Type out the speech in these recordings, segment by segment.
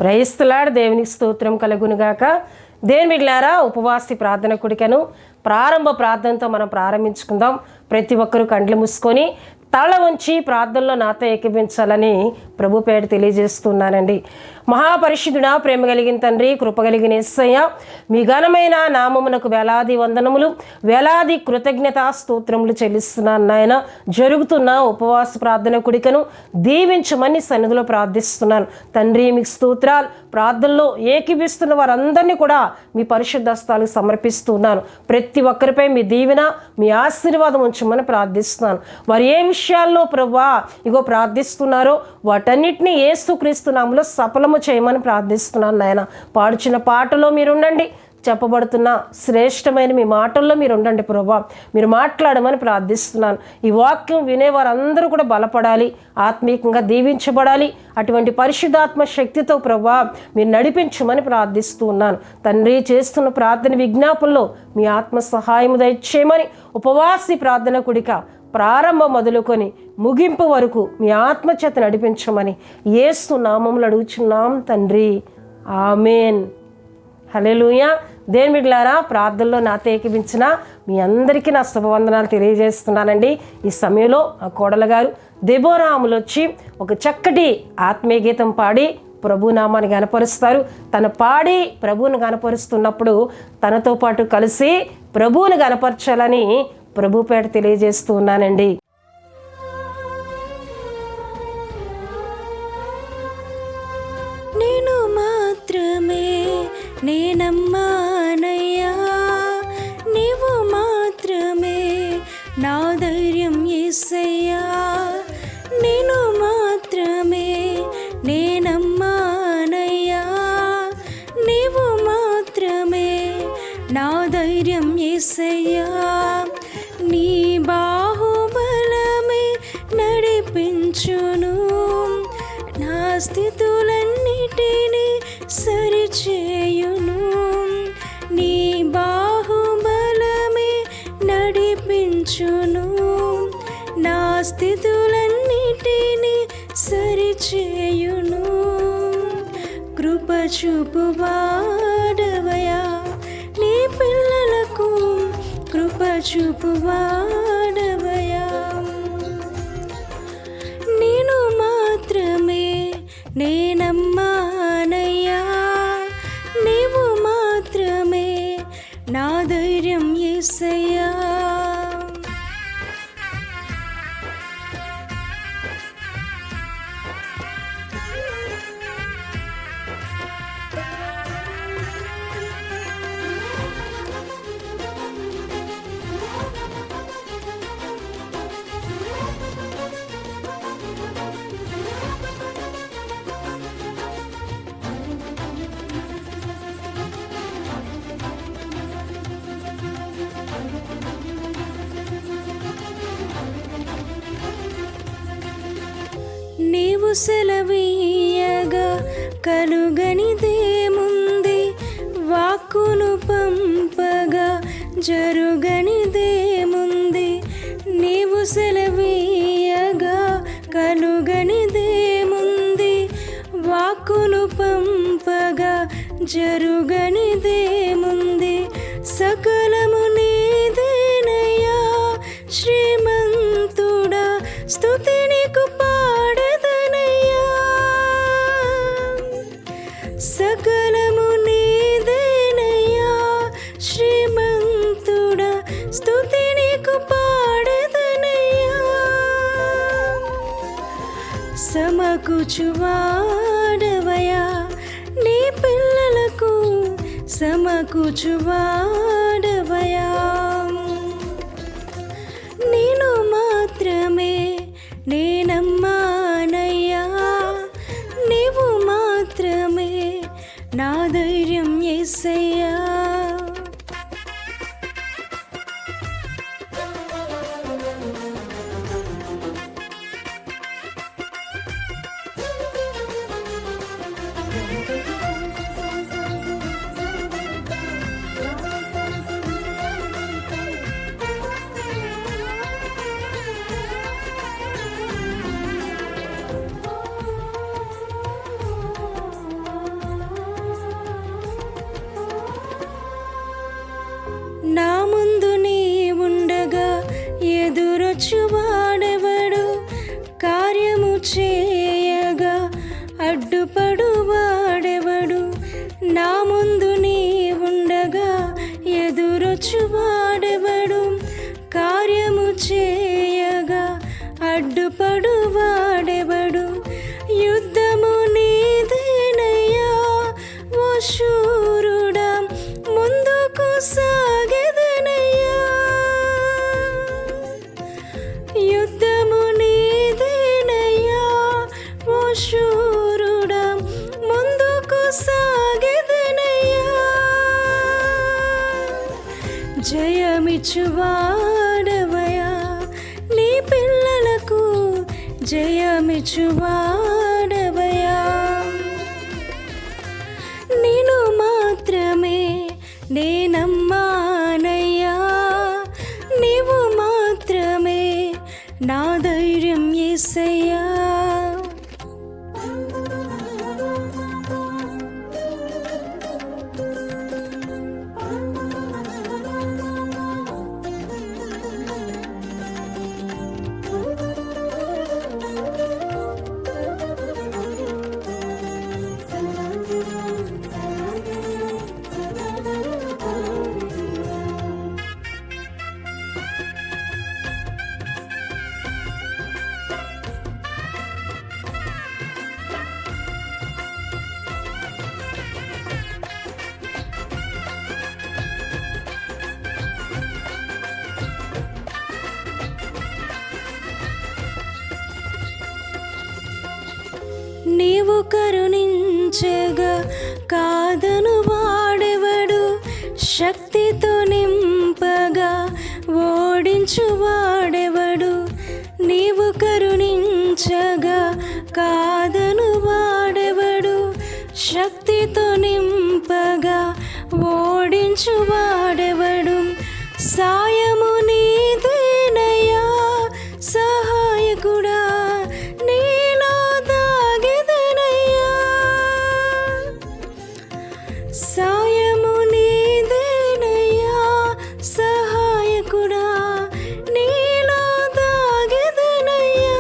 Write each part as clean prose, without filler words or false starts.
Praise the lord. దేవునికి స్తోత్రం కలుగునుగాక. దేవుని బిడ్డలారా, ఉపవాసి ప్రార్థన కూడికను ప్రారంభ ప్రార్థనతో మనం ప్రారంభించుకుందాం. ప్రతి ఒక్కరూ కండ్లు మూసుకొని తల వంచి ప్రార్థనలో నాతో ఏకీభించాలని ప్రభు పేరు తెలియజేస్తున్నానండి. మహాపరిశుద్ధుడా, ప్రేమ కలిగిన తండ్రి, కృప కలిగిన యేసయ్య, మీ ఘనమైన నామమునకు వేలాది వందనములు, వేలాది కృతజ్ఞతా స్తోత్రములు చెల్లిస్తున్నాను నాయన. జరుగుతున్న ఉపవాస ప్రార్థన కూడికను దీవించమని సన్నిధిలో ప్రార్థిస్తున్నాను తండ్రి. మీకు స్తోత్రాలు. ప్రార్థనలో ఏకీభిస్తున్న వారందరినీ కూడా మీ పరిశుద్ధ హస్తాలకు సమర్పిస్తున్నాను. ప్రతి ఒక్కరిపై మీ దీవెన, మీ ఆశీర్వాదం ఉంచమని ప్రార్థిస్తున్నాను. వారు ఏ విషయాల్లో ప్రభువా ఇగో ప్రార్థిస్తున్నారో వాటన్నిటినీ యేసుక్రీస్తు నామములో సఫలము చేయమని ప్రార్థిస్తున్నాను నాయన. పాడుచున్న పాటలో మీరుండండి, చెప్పబడుతున్న శ్రేష్టమైన మీ మాటల్లో మీరు ఉండండి ప్రభువా. మీరు మాట్లాడమని ప్రార్థిస్తున్నాను. ఈ వాక్యం వినే వారందరూ కూడా బలపడాలి, ఆత్మీయంగా దీవించబడాలి. అటువంటి పరిశుద్ధాత్మ శక్తితో ప్రభువా మీరు నడిపించమని ప్రార్థిస్తూ ఉన్నాను తండ్రి. చేస్తున్న ప్రార్థన విజ్ఞాపనలో మీ ఆత్మ సహాయం దయచేయమని, ఉపవాసి ప్రార్థన కూడిక ప్రారంభం మొదలుకొని ముగింపు వరకు మీ ఆత్మచేత నడిపించమని యేసు నామములో అడుగుచున్నాం తండ్రి. ఆమేన్. హల్లెలూయా. దేవుని బిడ్డలారా, ప్రార్థనలో నాతో ఏకీభించిన మీ అందరికీ నా శుభవందనాలు తెలియజేస్తున్నానండి. ఈ సమయంలో ఆ కోడలు గారు దెబోరాములు వచ్చి ఒక చక్కటి ఆత్మీయ గీతం పాడి ప్రభు నామాన్ని గనపరుస్తారు. తను పాడి ప్రభువును గనపరుస్తున్నప్పుడు తనతో పాటు కలిసి ప్రభువును గనపరచాలని ప్రభు పేట తెలియజేస్తూ ఉన్నానండి. నేను మాత్రమే నేనమ్మానయ్యా, నీవు మాత్రమే నా ధైర్యం యేసయ్యా. నేను మాత్రమే నేనమ్మానయ్యా, నీవు మాత్రమే నా ధైర్యం యేసయ్యా. నీ బాహుబలమే నడిపించును, నా స్థితులన్నిటినీ సరిచేయును. నీ బాహుబలమే నడిపించును, నా స్థితులన్నిటినీ సరిచేయును. కృప చూపువాడవయా నీ పిల్లలకు, కృప చూపువాడవయా. నేను మాత్రమే నేనమ్మానయ్యా, నీవు మాత్రమే నా ధైర్యం యేసయ్యా. నీవు సెలవీయగా కలుగనిదేముంది, వాక్కును పంపగా జరుగనిదేముంది. నీవు సెలవీయగా కలుగనిదేముంది, వాక్కును పంపగా జరుగనిదేముంది. సకలము నీదేనయ్యా శ్రీమంతుడా, స్తుతి నీకు పాడదనయ్యా. సకలము నీదేనయ్యా శ్రీమంతుడా, స్తుతి నీకు పాడదనయ్యా. సమకూచువాడవయా నీ పిల్లలకు, సమకూచువాడవయా. నేను మాత్రమే నేనమ్మానయ్యా, నీవు మాత్రమే నా ధైర్యం యేసయ్యా. సాగెదనయ్యా జయమిచ్చువాడవయ్యా నీ పిల్లలకు జయమిచ్చువాడవయ్యా నిన్ను మాత్రమే నేనమ్మానయ్యా నీవు మాత్రమే నా ధైర్యం యేసయ్యా నీవు కరుణించగా కాదను వాడెవడు శక్తితో నింపగా ఓడించువాడెవడు నీవు కరుణించగా కాదను వాడెవడు శక్తితో నింపగా ఓడించువాడెవడు సాయము నీదేనయ్యా సహాయకుడా సాయము నీదేనయ్యా సహాయకుడా నీలో దాగెదనయ్యా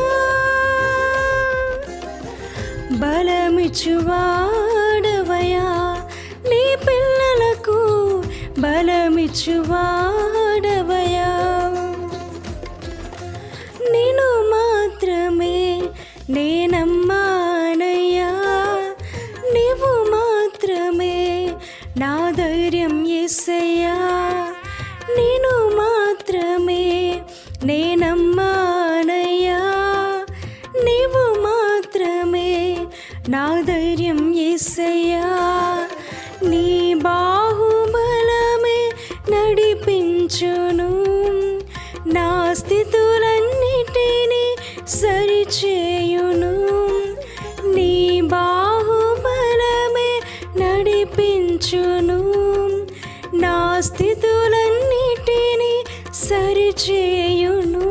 బలమిచ్చువాడవయ్యా నీ పిల్లలకు బలమిచ్చువాడవయ్యా నిన్ను మాత్రమే నేనమ్మానయ్యా నీవు మాత్రమే నా ధైర్యం యేసయ్యా నిన్ను మాత్రమే నేనమ్మానయ్యా నీవు మాత్రమే నా ధైర్యం యేసయ్యా నీ బాహుబలమే నడిపించును నా స్థితులన్నిటినీ సరిచేయును నీ బాహుబలమే నడిపించును నా స్థితులన్నిటినీ సరిచేయును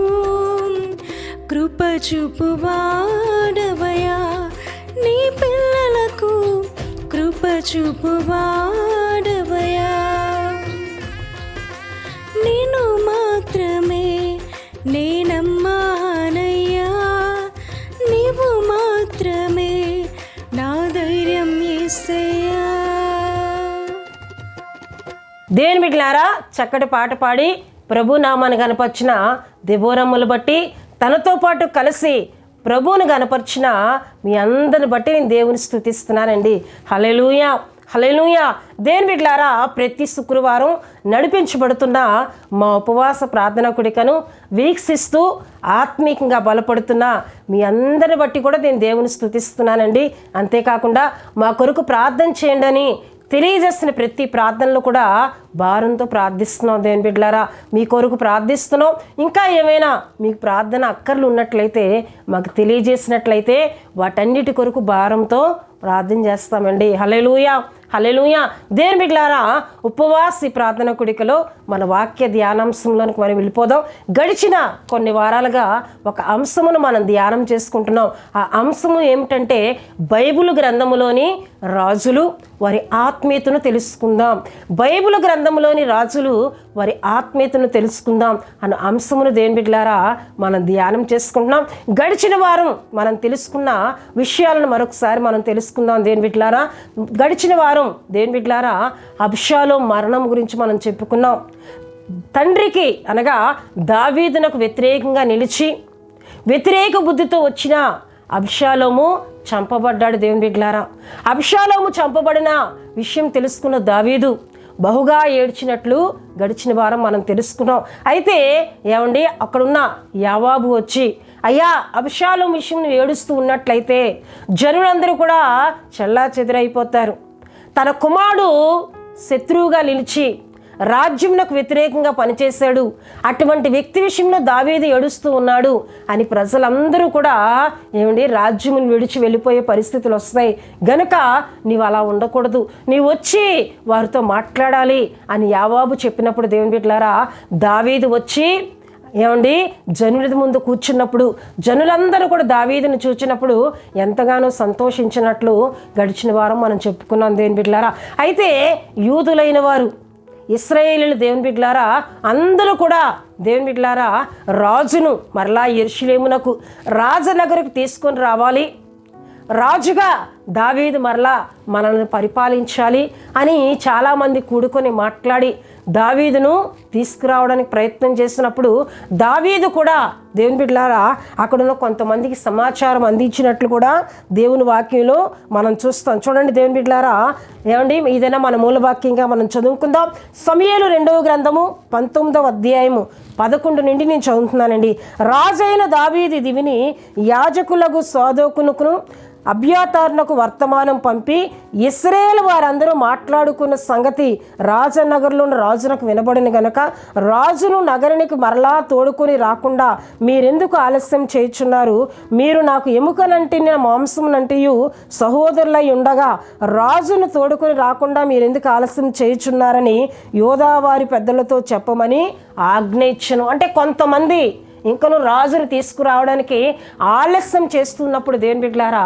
కృప చూపువాడవయ్యా నీ పిల్లలకు కృప చూపువాడవయ్యా నిన్ను మాత్రమే నేనమ్మానయ్యా నీవు మాత్రమే నా ధైర్యం యేసయ్యా దేని బిడ్డలారా చక్కటి పాట పాడి ప్రభు నామాన్ని కనపరిచిన దెబోరమ్మలు బట్టి తనతో పాటు కలిసి ప్రభువును కనపరిచిన మీ అందరిని బట్టి నేను దేవుని స్తుతిస్తున్నానండి. హల్లెలూయా హల్లెలూయా. దేని బిడ్డలారా ప్రతి శుక్రవారం నడిపించబడుతున్న మా ఉపవాస ప్రార్థన కుడికను వీక్షిస్తూ ఆత్మీయంగా బలపడుతున్న మీ అందరిని బట్టి కూడా నేను దేవుని స్తుతిస్తున్నానండి. అంతేకాకుండా మా కొరకు ప్రార్థన చేయండి అని తెలియజేసిన ప్రతి ప్రార్థనలు కూడా భారంతో ప్రార్థిస్తున్నాం. దేని బిడ్డలారా మీ కొరకు ప్రార్థిస్తున్నాం. ఇంకా ఏమైనా మీకు ప్రార్థన అక్కర్లు ఉన్నట్లయితే మాకు తెలియజేసినట్లయితే వాటన్నిటి కొరకు భారంతో ప్రార్థన చేస్తామండి. హల్లెలూయా హల్లెలూయా. దేని బిడ్డలారా ఉపవాసి ప్రార్థన కుడికలో మన వాక్య ధ్యానాంశంలోనికి మనం వెళ్ళిపోదాం. గడిచిన కొన్ని వారాలుగా ఒక అంశమును మనం ధ్యానం చేసుకుంటున్నాం. ఆ అంశము ఏమిటంటే బైబిల్ గ్రంథములోని రాజులు వారి ఆత్మీయతను తెలుసుకుందాం. బైబిల్ గ్రంథంలోని రాజులు వారి ఆత్మీయతను తెలుసుకుందాం అన్న అంశమును దేని బిడ్డలారా మనం ధ్యానం చేసుకుంటున్నాం. గడిచిన వారం మనం తెలుసుకున్న విషయాలను మరొకసారి మనం తెలుసుకుందాం. దేని బిడ్డలారా గడిచిన వారం దేని బిడ్డలారా అబ్షాలోం మరణం గురించి మనం చెప్పుకున్నాం. తండ్రికి అనగా దావీదునకు వ్యతిరేకంగా నిలిచి వ్యతిరేక బుద్ధితో వచ్చిన అబ్షాలోము చంపబడ్డాడు. దేవుని బిడ్డలారా అబ్షాలోము చంపబడిన విషయం తెలుసుకున్న దావీదు బహుగా ఏడ్చినట్లు గడిచిన వారం మనం తెలుసుకున్నాం. అయితే ఏమండి అక్కడున్న యావాబు వచ్చి అయ్యా అబ్షాలోము విషయం నువ్వు ఏడుస్తూ ఉన్నట్లయితే జనులందరూ కూడా చెల్లా చెదిరైపోతారు. తన కుమారుడు శత్రువుగా నిలిచి రాజ్యమునకు వ్యతిరేకంగా పనిచేశాడు, అటువంటి వ్యక్తి విషయంలో దావీదు ఏడుస్తూ ఉన్నాడు అని ప్రజలందరూ కూడా రాజ్యమును విడిచి వెళ్ళిపోయే పరిస్థితులు వస్తాయి గనుక నీవు అలా ఉండకూడదు, నీవు వచ్చి వారితో మాట్లాడాలి అని యావాబు చెప్పినప్పుడు దేవుని బిడ్డలారా దావీదు వచ్చి జనుల ముందు కూర్చున్నప్పుడు జనులందరూ కూడా దావీదుని చూచినప్పుడు ఎంతగానో సంతోషించినట్లు గడిచిన వారం మనం చెప్పుకున్నాం దేవుని బిడ్డలారా. అయితే యూదులైన వారు ఇశ్రాయేలీయులు దేవుని బిడ్డలారా అందరూ కూడా దేవుని బిడ్డలారా రాజును మరలా యెరూషలేమునకు రాజనగరుకు తీసుకొని రావాలి, రాజుగా దావీదు మరలా మనల్ని పరిపాలించాలి అని చాలామంది కూడుకొని మాట్లాడి దావీదును తీసుకురావడానికి ప్రయత్నం చేసినప్పుడు దావీదు కూడా దేవుని బిడ్డలారా అక్కడున్న కొంతమందికి సమాచారం అందించినట్లు కూడా దేవుని వాక్యంలో మనం చూస్తాం. చూడండి దేవుని బిడ్డలారా ఇదైనా మన మూలవాక్యంగా మనం చదువుకుందాం. సమూయేలు 2వ గ్రంథము 19వ అధ్యాయము 11 నుండి నేను చదువుతున్నానండి. రాజైన దావీదు ఇది విని యాజకులకు సాదోకునుకును అబ్యాతారునకు వర్తమానం పంపి ఇశ్రాయేలు వారందరూ మాట్లాడుకున్న సంగతి రాజనగర్లోని రాజునకు వినబడిన గనక రాజును నగరానికి మరలా తోడుకొని రాకుండా మీరెందుకు ఆలస్యం చేయుచున్నారు? మీరు నాకు ఎముకనంటిన మాంసమునంటియు సహోదరులై ఉండగా రాజును తోడుకొని రాకుండా మీరెందుకు ఆలస్యం చేయుచున్నారని యోధావారి పెద్దలతో చెప్పమని ఆజ్ఞ ఇచ్చెను. అంటే కొంతమంది ఇంకను రాజును తీసుకురావడానికి ఆలస్యం చేస్తున్నప్పుడు దేవుని బిడ్డలారా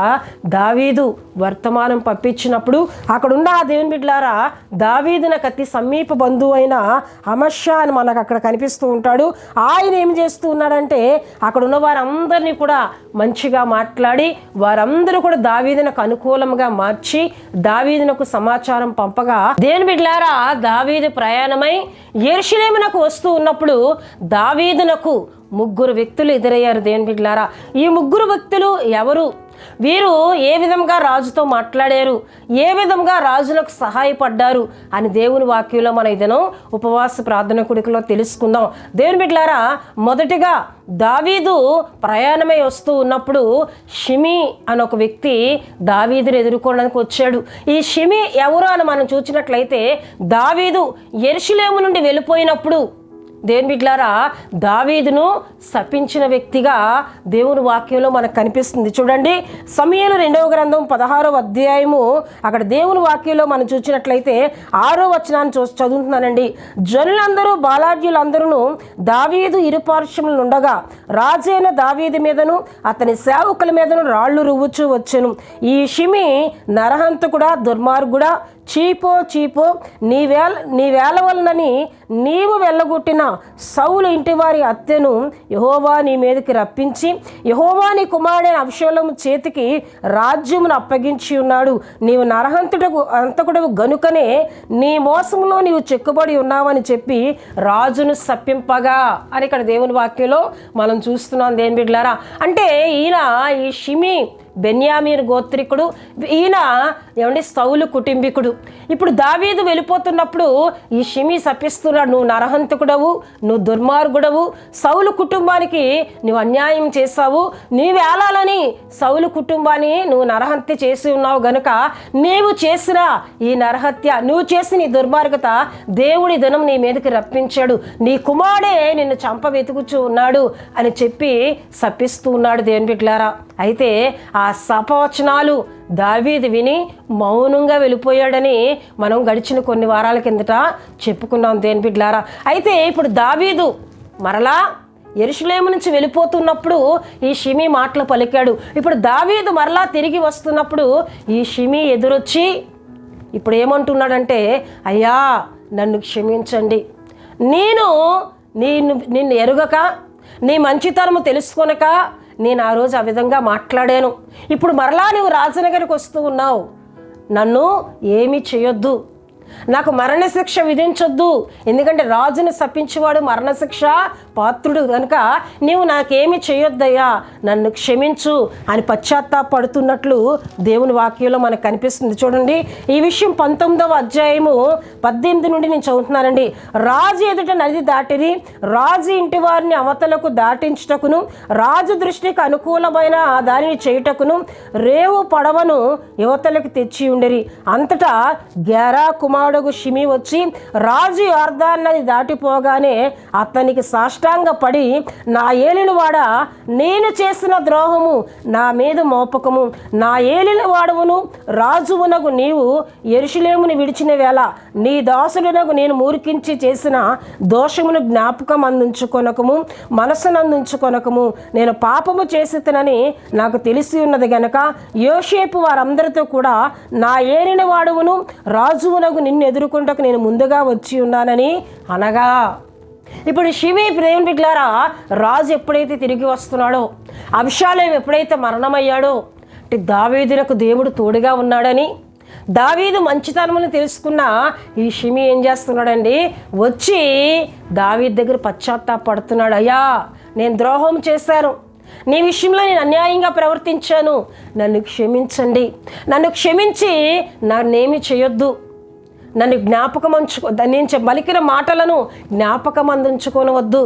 దావీదు వర్తమానం పంపించినప్పుడు అక్కడున్న ఆ దేవుని బిడ్డలారా దావీదునకు అతి సమీప బంధువు అయిన అమష్యా అని మనకు అక్కడ కనిపిస్తూ ఉంటాడు. ఆయన ఏం చేస్తూ ఉన్నాడంటే అక్కడున్న వారందరినీ కూడా మంచిగా మాట్లాడి వారందరూ కూడా దావీదునకు అనుకూలంగా మార్చి దావీదునకు సమాచారం పంపగా దేవుని బిడ్డలారా దావీదు ప్రయాణమై యెరూషలేమునకు వస్తూ ఉన్నప్పుడు దావీదునకు 3 వ్యక్తులు ఎదురయ్యారు దేవుని బిడ్డలారా. ఈ 3 వ్యక్తులు ఎవరు? వీరు ఏ విధంగా రాజుతో మాట్లాడారు, ఏ విధంగా రాజులకు సహాయపడ్డారు అని దేవుని వాక్యంలో మన ఇదను ఉపవాస ప్రార్థన కూడికలో తెలుసుకుందాం. దేవుని బిడ్డలారా మొదటిగా దావీదు ప్రయాణమై వస్తూ ఉన్నప్పుడు షిమి అని ఒక వ్యక్తి దావీదుని ఎదుర్కోవడానికి వచ్చాడు. ఈ షిమి ఎవరు అని మనం చూసినట్లయితే దావీదు యెరూషలేము నుండి వెళ్ళిపోయినప్పుడు దేవుని బిడ్డలారా దావీదును శపించిన వ్యక్తిగా దేవుని వాక్యంలో మనకు కనిపిస్తుంది. చూడండి సమూయేలు 2వ గ్రంథం 16వ అధ్యాయము అక్కడ దేవుని వాక్యంలో మనం చూసినట్లయితే 6వ వచనాన్ని చదువుతున్నానండి. జనులందరూ బాలాజ్యులందరూ దావీదు ఇరుపార్శ్వములు ఉండగా రాజైన దావీదు మీదను అతని సేవకుల మీదను రాళ్ళు రువ్వుచూ వచ్చెను. ఈ షిమి నరహంతకుడా దుర్మార్గుడా చీపో నీ వేల వలనని నీవు వెళ్ళగొట్టిన సౌలు ఇంటి వారి హత్యను యెహోవా నీ మీదకి రప్పించి యెహోవా నీ కుమారుడైన అబ్షాలోము చేతికి రాజ్యమును అప్పగించి ఉన్నాడు. నీవు అంతకుడవు గనుకనే నీ మోసంలో నీవు చెక్కుబడి ఉన్నావని చెప్పి రాజును శపింపగా అని ఇక్కడ దేవుని వాక్యంలో మనం చూస్తున్నాం. దేవుని బిడ్డలారా అంటే ఈ షిమి బెన్యామీను గోత్రికుడు, ఈయన సౌలు కుటుంబీకుడు. ఇప్పుడు దావీదు వెళ్ళిపోతున్నప్పుడు ఈ షిమి శపిస్తున్నాడు, నువ్వు నరహంతకుడవు, నువ్వు దుర్మార్గుడవు, సౌలు కుటుంబానికి నువ్వు అన్యాయం చేశావు, నీవు ఏలాలని సౌలు కుటుంబాన్ని నువ్వు నరహత్య చేసి ఉన్నావు గనుక నీవు చేసిన ఈ నరహత్య, నువ్వు చేసిన ఈ దుర్మార్గత దేవుడి దినం నీ మీదకి రప్పించాడు, నీ కుమారుడే నిన్ను చంప వెతుకుచూ ఉన్నాడు అని చెప్పి శపిస్తూ ఉన్నాడు దేవుని బిడ్డలారా. అయితే ఆ శపవచనాలు దావీదు విని మౌనంగా వెళ్ళిపోయాడని మనం గడిచిన కొన్ని వారాల కిందట చెప్పుకున్నాం దేవుని బిడ్డలారా. అయితే ఇప్పుడు దావీదు మరలా యెరూషలేము నుంచి వెళ్ళిపోతున్నప్పుడు ఈ షిమి మాటలు పలికాడు. ఇప్పుడు దావీదు మరలా తిరిగి వస్తున్నప్పుడు ఈ షిమి ఎదురొచ్చి ఇప్పుడు ఏమంటున్నాడంటే, అయ్యా నన్ను క్షమించండి, నిన్ను ఎరుగక నీ మంచితనము తెలుసుకొనక నేను ఆ రోజు ఆ విధంగా మాట్లాడాను. ఇప్పుడు మరలా నువ్వు రాజనగరికి వస్తూ ఉన్నావు, నన్ను ఏమీ చేయొద్దు, నాకు మరణశిక్ష విధించొద్దు, ఎందుకంటే రాజును శపించేవాడు మరణశిక్ష పాత్రుడు కనుక నీవు నాకేమి చేయొద్దయ్యా, నన్ను క్షమించు అని పశ్చాత్తాపడుతున్నట్లు దేవుని వాక్యంలో మనకు కనిపిస్తుంది. చూడండి, ఈ విషయం 19వ అధ్యాయము 18 నుండి నేను చదువుతున్నానండి. రాజు ఎదుట నది దాటిరి, రాజు ఇంటి వారిని అవతలకు దాటించుటకును రాజు దృష్టికి అనుకూలమైన దానిని చేయుటకును రేవు పడవను యువతలకు తెచ్చి ఉండేరి. అంతటా గెరా కుమారుడు షిమి వచ్చి రాజు యొర్దాను నది దాటిపోగానే అతనికి సాష్టాంగపడి, నా ఏలినవాడా, నేను చేసిన ద్రోహము నా మీద మోపకము. నా ఏలినవాడవును రాజువునగు నీవు యెరూషలేమును విడిచిన వేళ నీ దాసుడునగు నేను మూర్ఖించి చేసిన దోషమును జ్ఞాపకం అందించుకొనకము, మనసునందించుకొనకము. నేను పాపము చేసితనని నాకు తెలిసి ఉన్నది గనక యోసేపు వారందరితో కూడా నా ఏలిన వాడవును రాజువునగు నిన్ను ఎదుర్కొంటకు నేను ముందుగా వచ్చి ఉన్నానని అనగా. ఇప్పుడు షిమీ దేవుని బిడ్డలారా, రాజు ఎప్పుడైతే తిరిగి వస్తున్నాడో, అబ్షాలోము ఎప్పుడైతే మరణమయ్యాడో, అంటే దావీదునకు దేవుడు తోడుగా ఉన్నాడని, దావీదు మంచితనమును తెలుసుకున్న ఈ షిమీ ఏం చేస్తున్నాడండి, వచ్చి దావీదు దగ్గర పశ్చాత్తాపడుతున్నాడు. అయ్యా, నేను ద్రోహం చేశాను, నీ విషయంలో నేను అన్యాయంగా ప్రవర్తించాను, నన్ను క్షమించండి, నన్ను క్షమించి నన్నేమి చేయొద్దు, నన్ను జ్ఞాపకం నేను పలికిన మాటలను జ్ఞాపకం అందించుకోనవద్దు,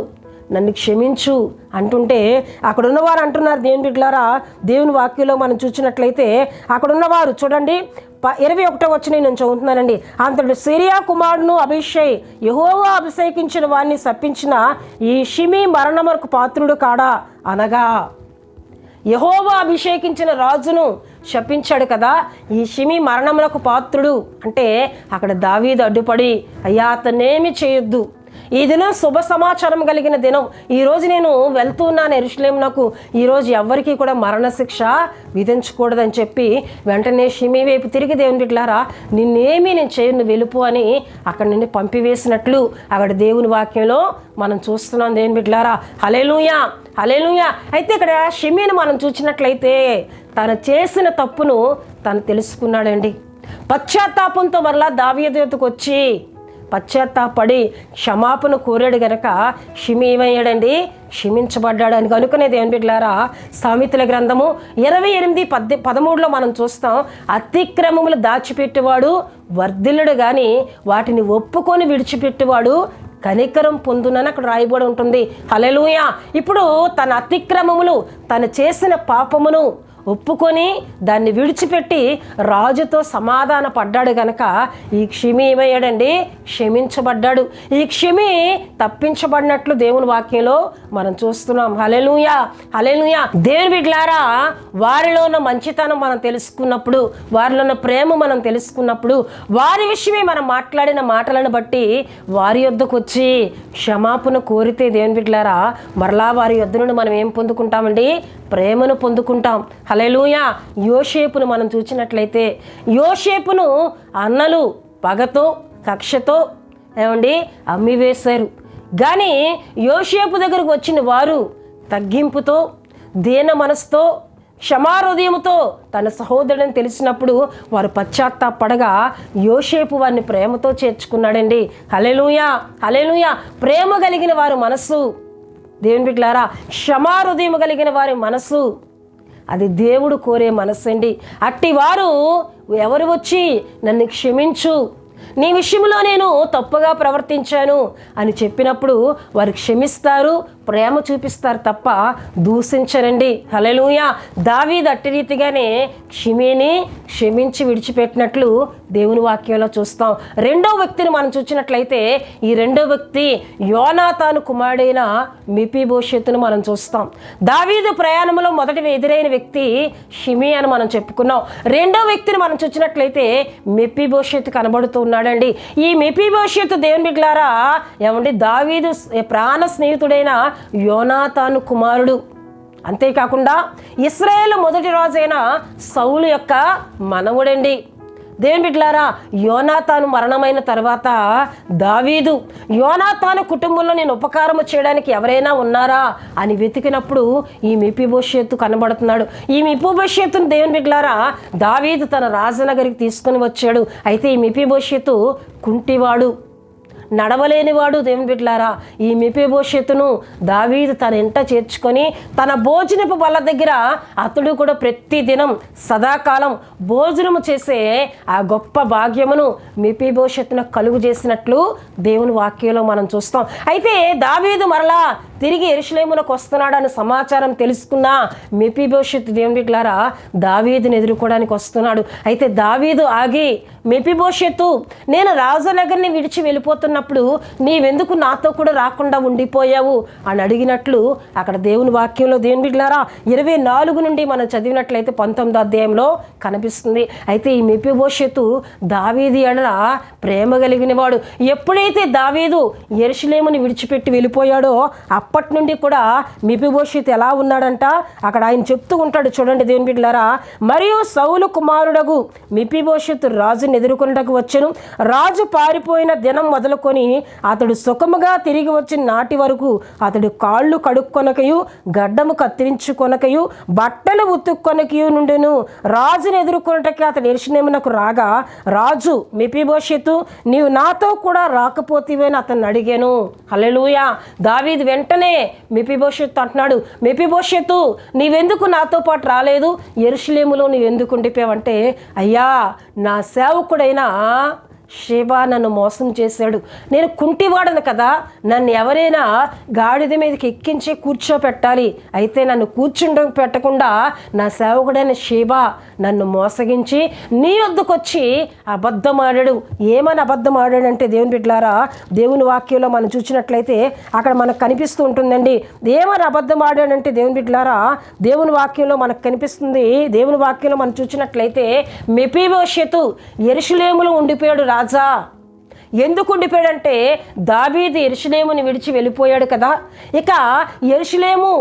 నన్ను క్షమించు అంటుంటే అక్కడ ఉన్నవారు అంటున్నారు. దేవుని బిడ్డలారా, దేవుని వాక్యంలో మనం చూసినట్లయితే అక్కడ ఉన్నవారు చూడండి, 21వ వచనం నేను చదువుతున్నానండి. అంతటి సిరియా కుమారుడును అభిషై యెహోవా అభిషేకించిన వారిని శపించిన ఈ షిమీ మరణమునకు పాత్రుడు కాడా అనగా. యెహోవా అభిషేకించిన రాజును శపించాడు కదా, ఈ షిమీ మరణమునకు పాత్రుడు అంటే అక్కడ దావీదు అడ్డుపడి, అయ్యా అతన్నేమి చేయొద్దు, ఈ దినం శుభ సమాచారం కలిగిన దినం, ఈరోజు నేను వెళ్తూ ఉన్నాను యెరూషలేమునకు, ఈరోజు ఎవ్వరికీ కూడా మరణశిక్ష విధించకూడదని చెప్పి వెంటనే షిమీ వైపు తిరిగి, దేవుని బిడ్డలారా, నిన్నేమీ నేను చేయను, వెలుపు అని అక్కడి నుండి పంపివేసినట్లు అక్కడ దేవుని వాక్యంలో మనం చూస్తున్నాం. దేవుని బిడ్డలారా, హల్లెలూయా, హల్లెలూయా. అయితే ఇక్కడ షిమీని మనం చూసినట్లయితే తను చేసిన తప్పును తను తెలుసుకున్నాడండి. పశ్చాత్తాపంతో మరలా దావీదు ఎదుటకు వచ్చి పశ్చాత్తాపడి క్షమాపణ కోరాడు గనక షిమీ ఏమయ్యాడండి, క్షమించబడ్డాడు అని కనుకనే దేవుని బిడ్డలారా, సామెతల గ్రంథము 28:13లో మనం చూస్తాం, అతిక్రమములు దాచిపెట్టేవాడు వర్ధిల్లుడు కానీ వాటిని ఒప్పుకొని విడిచిపెట్టేవాడు కనికరం పొందునని అక్కడ రాయబడి ఉంటుంది. హల్లెలూయా. ఇప్పుడు తన అతిక్రమములు, తను చేసిన పాపమును ఒప్పుకొని దాన్ని విడిచిపెట్టి రాజుతో సమాధాన పడ్డాడు గనక ఈ షిమీ ఏమయ్యాడండి, క్షమించబడ్డాడు. ఈ షిమీ తప్పించబడినట్లు దేవుని వాక్యంలో మనం చూస్తున్నాం. హల్లెలూయా, హల్లెలూయా. దేవుని బిడ్డలారా, వారిలో ఉన్న మంచితనం మనం తెలుసుకున్నప్పుడు, వారిలో ఉన్న ప్రేమ మనం తెలుసుకున్నప్పుడు, వారి విషయమే మనం మాట్లాడిన మాటలను బట్టి వారి యొద్దకు వచ్చి క్షమాపణ కోరితే దేవుని బిడ్డలారా, మరలా వారి యొద్ద నుండి మనం ఏం పొందుకుంటామండి, ప్రేమను పొందుకుంటాం. హల్లెలూయా. యోసేపును మనం చూసినట్లయితే యోసేపును అన్నలు పగతో కక్షతో ఏమండి అమ్మివేశారు. కానీ యోసేపు దగ్గరకు వచ్చిన వారు తగ్గింపుతో, దీన మనసుతో, క్షమాహృదయంతో తన సహోదరుని తెలిసినప్పుడు వారు పశ్చాత్తాపడగా యోసేపు వారిని ప్రేమతో చేర్చుకున్నాడండి. హల్లెలూయా, హల్లెలూయా. ప్రేమ కలిగిన వారి మనస్సు, దేవుని బిడ్డలారా, క్షమాహృదయం కలిగిన వారి మనసు, అది దేవుడు కోరే మనస్సు అండి. అట్టి వారు ఎవరు వచ్చి నన్ను క్షమించు, నీ విషయంలో నేను తప్పుగా ప్రవర్తించాను అని చెప్పినప్పుడు వారు క్షమిస్తారు, ప్రేమ చూపిస్తారు తప్ప దూషించరండి. హల్లెలూయా. దావీదు అట్టి రీతిగానే షిమీని క్షమించి విడిచిపెట్టినట్లు దేవుని వాక్యంలో చూస్తాం. రెండో వ్యక్తిని మనం చూసినట్లయితే ఈ రెండో వ్యక్తి యోనాతాను కుమారుడైన మెఫీబోషెతును మనం చూస్తాం. దావీదు ప్రయాణంలో మొదటి ఎదురైన వ్యక్తి షిమీ అని మనం చెప్పుకున్నాం. రెండో వ్యక్తిని మనం చూసినట్లయితే మెఫీబోషెతు కనబడుతూ ఉన్నాడండి. ఈ మెఫీబోషెతు దేవుని బిడ్డలారా ఏమండి, దావీదు ప్రాణ స్నేహితుడైన యోనాతాను కుమారుడు. అంతేకాకుండా ఇశ్రాయేలు మొదటి రాజైన సౌలు యొక్క మనవుడండి. దేవుని బిడ్డలారా, యోనాతాను మరణమైన తర్వాత దావీదు యోనాతాను కుటుంబంలో నేను ఉపకారము చేయడానికి ఎవరైనా ఉన్నారా అని వెతికినప్పుడు ఈ మెఫీబోషెతు కనబడుతున్నాడు. ఈ మెఫీబోషెతును దేవుని బిడ్డలారా దావీదు తన రాజనగరికి తీసుకుని వచ్చాడు. అయితే ఈ మెఫీబోషెతు కుంటివాడు, నడవలేనివాడు దేవుని బిడ్డలారా ఈ మెఫీబోషెతును దావీదు తన ఇంట చేర్చుకొని తన భోజనపు బల్ల దగ్గర అతడు కూడా ప్రతి దినం సదాకాలం భోజనము చేసే ఆ గొప్ప భాగ్యమును మెఫీబోషెతును కలుగు చేసినట్లు దేవుని వాక్యంలో మనం చూస్తాం. అయితే దావీదు మరలా తిరిగి యెరూషలేమునకు వస్తున్నాడని సమాచారం తెలుసుకున్న మెఫీబోషెతు దేవుని బిడ్డలారా దావీదుని ఎదుర్కోవడానికి వస్తున్నాడు. అయితే దావీదు ఆగి, మెఫీబోషెతు, నేను రాజనగర్ని విడిచి వెళ్ళిపోతున్నప్పుడు నీవెందుకు నాతో కూడా రాకుండా ఉండిపోయావు అని అడిగినట్లు అక్కడ దేవుని వాక్యంలో దేవుని బిడ్డలారా 24 నుండి మనం చదివినట్లయితే 19వ అధ్యాయంలో కనిపిస్తుంది. అయితే ఈ మెఫీబోషెతు దావీదు ఎడల ప్రేమ కలిగిన వాడు. ఎప్పుడైతే దావీదు యెరూషలేముని విడిచిపెట్టి వెళ్ళిపోయాడో అప్పటి నుండి కూడా మెఫీబోషెతు ఎలా ఉన్నాడంట అక్కడ ఆయన చెప్తూ ఉంటాడు. చూడండి దేవుని బిడ్డలారా, మరియు సౌలు కుమారుడగు మెఫీబోషెతు రాజుని ఎదుర్కొనుటకు వచ్చెను. రాజు పారిపోయిన దినం మొదలుకొని అతడు సుఖముగా తిరిగి వచ్చిన నాటి వరకు అతడు కాళ్ళు కడుక్కొనకయు గడ్డము కత్తిరించుకొనకయు బట్టలు ఉతుక్కొనకయు నుండెను. రాజుని ఎదుర్కొనుటకి అతడు యెరూషలేమునకు రాగా రాజు, మెఫీబోషెతు, నీవు నాతో కూడా రాకపోతేవని అతన్ని అడిగాను. హల్లెలూయా. దావీదు వెంటనే మెఫీబోషెతు అంటున్నాడు, మెఫీబోషెతు, నీవెందుకు నాతో పాటు రాలేదు? యెరూషలేములో నీవెందుకు ఉండిపోయావంటే, అయ్యా నా సేవకుడైనా షేబా నన్ను మోసం చేశాడు. నేను కుంటివాడను కదా, నన్ను ఎవరైనా గాడిద మీదకి ఎక్కించి కూర్చోపెట్టాలి. అయితే నన్ను పెట్టకుండా నా సేవకుడైన షేబా నన్ను మోసగించి నీ వద్దకు వచ్చి అబద్ధం ఆడాడు. ఏమని అబద్ధం ఆడాడంటే దేవుని బిడ్డలారా దేవుని వాక్యంలో మనం చూసినట్లయితే అక్కడ మనకు కనిపిస్తూ ఉంటుందండి. ఏమని అబద్ధం ఆడాడంటే దేవుని బిడ్డలారా దేవుని వాక్యంలో మనకు కనిపిస్తుంది. దేవుని వాక్యంలో మనం చూసినట్లయితే మెఫీబోషెతు యెరూషలేములో ఉండిపోయాడు. రాజా ఎందుకు ఉండిపోయాడంటే దావీదు యెరూషలేముని విడిచి వెళ్ళిపోయాడు కదా. ఇక యెరూషలేము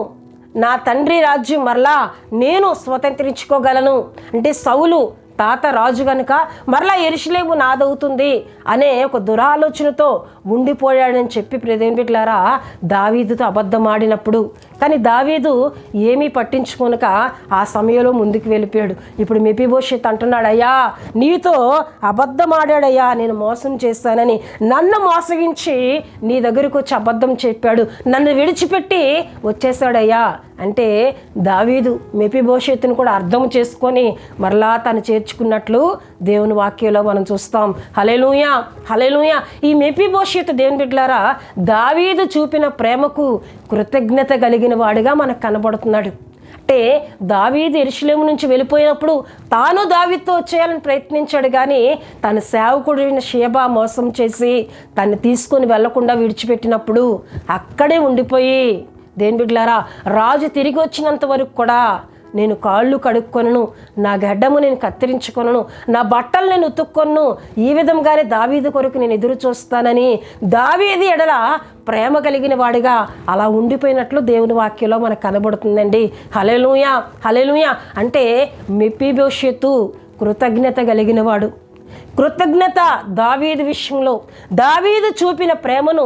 నా తండ్రి రాజ్యం మరలా నేను స్వతంత్రించుకోగలను అంటే సౌలు తాత రాజు కనుక మరలా యెరూషలేము నాదవుతుంది అనే ఒక దురాలోచనతో ఉండిపోయాడని చెప్పి దేవుని బిడ్డలారా దావీదుతో అబద్ధం ఆడినప్పుడు కానీ దావీదు ఏమీ పట్టించుకోనక ఆ సమయంలో ముందుకు వెళ్ళిపోయాడు. ఇప్పుడు మెఫీబోషెతు అంటున్నాడు, అయ్యా నీతో అబద్ధం ఆడాడయ్యా, నేను మోసం చేస్తానని నన్ను మోసగించి నీ దగ్గరకు వచ్చి అబద్ధం చెప్పాడు, నన్ను విడిచిపెట్టి వచ్చేసాడయ్యా అంటే దావీదు మెఫీబోషెతును కూడా అర్థం చేసుకొని మరలా తను చేర్చుకున్నట్లు దేవుని వాక్యంలో మనం చూస్తాం. హల్లెలూయా, హల్లెలూయా. ఈ మెఫీబోషెతు దేవుని బిడ్డలారా దావీదు చూపిన ప్రేమకు కృతజ్ఞత కలిగిన వాడిగా మనకు కనబడుతున్నాడు. అంటే దావీదు యెరూషలేము నుంచి వెళ్ళిపోయినప్పుడు తాను దావీదుతో వచ్చేయాలని ప్రయత్నించాడు, కానీ తన సేవకుడైన షేబా మోసం చేసి తను తీసుకొని వెళ్లకుండా విడిచిపెట్టినప్పుడు అక్కడే ఉండిపోయి దేవుని బిడ్డలారా రాజు తిరిగి వచ్చినంత వరకు కూడా నేను కాళ్ళు కడుక్కొనను, నా గడ్డము నేను కత్తిరించుకొనను, నా బట్టలు నేను ఉతుక్కొను, ఈ విధంగానే దావీదు కొరకు నేను ఎదురు చూస్తానని దావీదు ఎడల ప్రేమ కలిగిన వాడిగా అలా ఉండిపోయినట్లు దేవుని వాక్యంలో మనకు కనబడుతుందండి. హల్లెలూయా, హల్లెలూయా. అంటే మెఫీబోషెతు కృతజ్ఞత కలిగిన వాడు. కృతజ్ఞత దావీదు విషయంలో దావీదు చూపిన ప్రేమను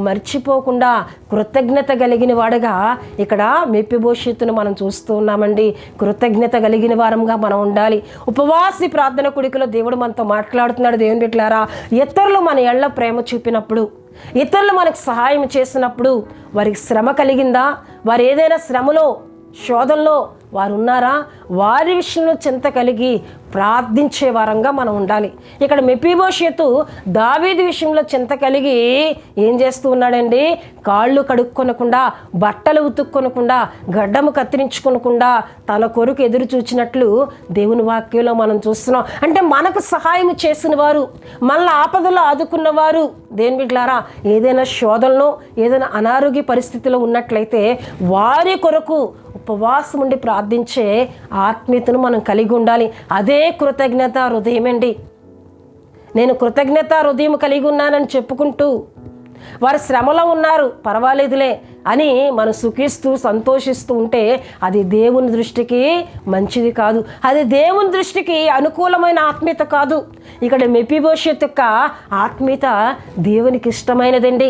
మర్చిపోకుండా కృతజ్ఞత కలిగిన వాడుగా ఇక్కడ మెఫీబోషెతును మనం చూస్తూ ఉన్నామండి. కృతజ్ఞత కలిగిన వారంగా మనం ఉండాలి. ఉపవాసి ప్రార్థన కుడికలో దేవుడు మనతో మాట్లాడుతున్నాడు. దేవుని బిడ్డలారా ఇతరులు మన ఎళ్ళ ప్రేమ చూపినప్పుడు, ఇతరులు మనకు సహాయం చేసినప్పుడు వారికి శ్రమ కలిగిందా, వారు ఏదైనా శ్రమలో శోధనలో వారు ఉన్నారా, వారి విషయంలో చింత కలిగి ప్రార్థించే వారంగా మనం ఉండాలి. ఇక్కడ మెఫీబోషెతు దావీదు విషయంలో చింత కలిగి ఏం చేస్తూ ఉన్నాడండి, కాళ్ళు కడుక్కొనకుండా, బట్టలు ఉతుక్కొనకుండా, గడ్డము కత్తిరించుకొనకుండా తన కొరకు ఎదురు చూచినట్లు దేవుని వాక్యంలో మనం చూస్తున్నాం. అంటే మనకు సహాయం చేసిన వారు, మనల్ని ఆపదలో ఆదుకున్నవారు దేవుని బిడ్డలారా ఏదైనా శోధనలో ఏదైనా అనారోగ్య పరిస్థితిలో ఉన్నట్లయితే వారి కొరకు ఉపవాసం ఉండి ప్రార్థించే ఆత్మీయతను మనం కలిగి ఉండాలి. అదే కృతజ్ఞత హృదయం అండి. నేను కృతజ్ఞత హృదయం కలిగి ఉన్నానని చెప్పుకుంటూ వారు శ్రమలో ఉన్నారు పర్వాలేదులే అని మనం సుఖిస్తూ సంతోషిస్తూ ఉంటే అది దేవుని దృష్టికి మంచిది కాదు, అది దేవుని దృష్టికి అనుకూలమైన ఆత్మీయత కాదు. ఇక్కడ మెఫీబోషెతు యొక్క ఆత్మీయత దేవునికి ఇష్టమైనదండి.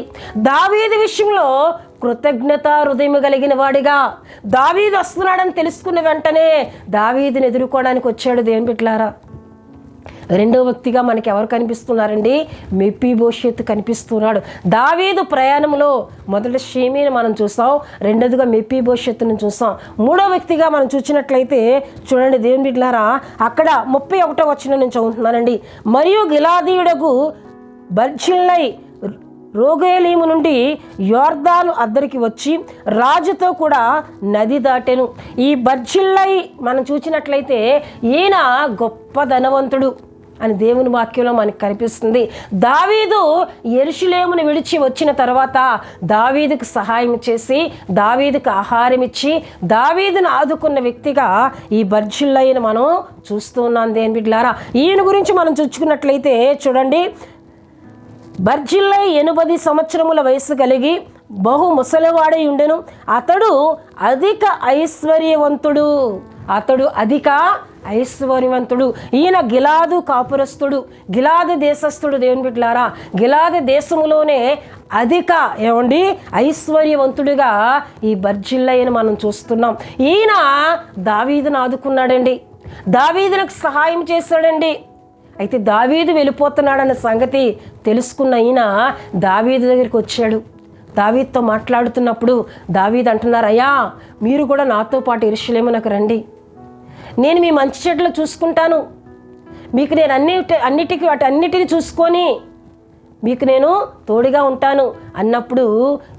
దావీదు విషయంలో కృతజ్ఞత హృదయం కలిగిన వాడిగా దావీదు వస్తున్నాడని తెలుసుకున్న వెంటనే దావీదుని ఎదుర్కోవడానికి వచ్చాడు దేవుని బిడ్డలారా. రెండో వ్యక్తిగా మనకి ఎవరు కనిపిస్తున్నారండి? మెఫీబోషెత్ కనిపిస్తున్నాడు. దావీదు ప్రయాణంలో మొదటి షీమీని మనం చూసాం, రెండోదిగా మెఫీబోషెత్తును చూసాం. మూడో వ్యక్తిగా మనం చూసినట్లయితే చూడండి దేవుని బిడ్డలారా, అక్కడ 31వ వచనం నుంచి చదువుతున్నానండి. మరియు గిలాదీయుడకు బర్జిల్లై రోగేలీము నుండి యోర్దాను అద్దరికి వచ్చి రాజుతో కూడా నది దాటెను. ఈ బర్జిల్లై మనం చూసినట్లయితే ఈయన గొప్ప ధనవంతుడు అని దేవుని వాక్యంలో మనకు కనిపిస్తుంది. దావీదు యెరూషలేమును విడిచి వచ్చిన తర్వాత దావీదుకు సహాయం చేసి దావీదుకు ఆహారం ఇచ్చి దావీదును ఆదుకున్న వ్యక్తిగా ఈ బర్జిల్లైని మనం చూస్తూ ఉన్నాం దేవుని బిడ్డలారా. ఈయన గురించి మనం చూసుకున్నట్లయితే చూడండి, బర్జిల్లై 80 సంవత్సరముల వయసు కలిగి బహు ముసలివాడై ఉండెను. అతడు అధిక ఐశ్వర్యవంతుడు. ఈయన గిలాదు కాపురస్తుడు, గిలాదు దేశస్థుడు దేవుని బిడ్డలారా. గిలాదు దేశములోనే అధిక ఐశ్వర్యవంతుడిగా ఈ బర్జిల్లైని మనం చూస్తున్నాం. ఈయన దావీదును ఆదుకున్నాడండి, దావీదులకు సహాయం చేశాడండి. అయితే దావీదు వెళ్ళిపోతున్నాడన్న సంగతి తెలుసుకున్న ఈయన దావీదు దగ్గరికి వచ్చాడు. దావీదుతో మాట్లాడుతున్నప్పుడు దావీదు అంటున్నారు, అయ్యా మీరు కూడా నాతో పాటు యెరూషలేమునకు రండి, నేను మీ మంచి చెడ్డలు చూసుకుంటాను, మీకు నేను అన్నిటిని చూసుకొని మీకు నేను తోడుగా ఉంటాను అన్నప్పుడు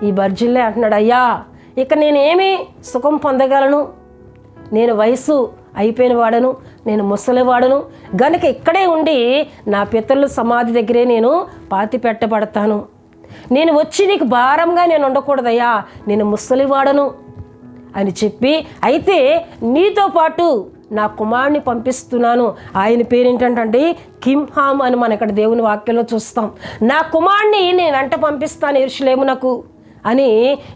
ఈ బర్జిల్లై అంటున్నాడు, అయ్యా ఇక నేనేమి సుఖం పొందగలను, నేను వయసు అయిపోయిన వాడను, నేను ముసలివాడను గనుక ఇక్కడే ఉండి నా పితరుల సమాధి దగ్గరే నేను పాతి పెట్టబడతాను. నేను వచ్చి నీకు భారంగా నేను ఉండకూడదయ్యా, నేను ముసలివాడను అని చెప్పి, అయితే నీతో పాటు నా కుమారుని పంపిస్తున్నాను. ఆయన పేరేంటంటే కింహాం అని మనం ఇక్కడ దేవుని వాక్యంలో చూస్తాం. నా కుమారుని నేను వెంట పంపిస్తాను యెరూషలేమునకు అని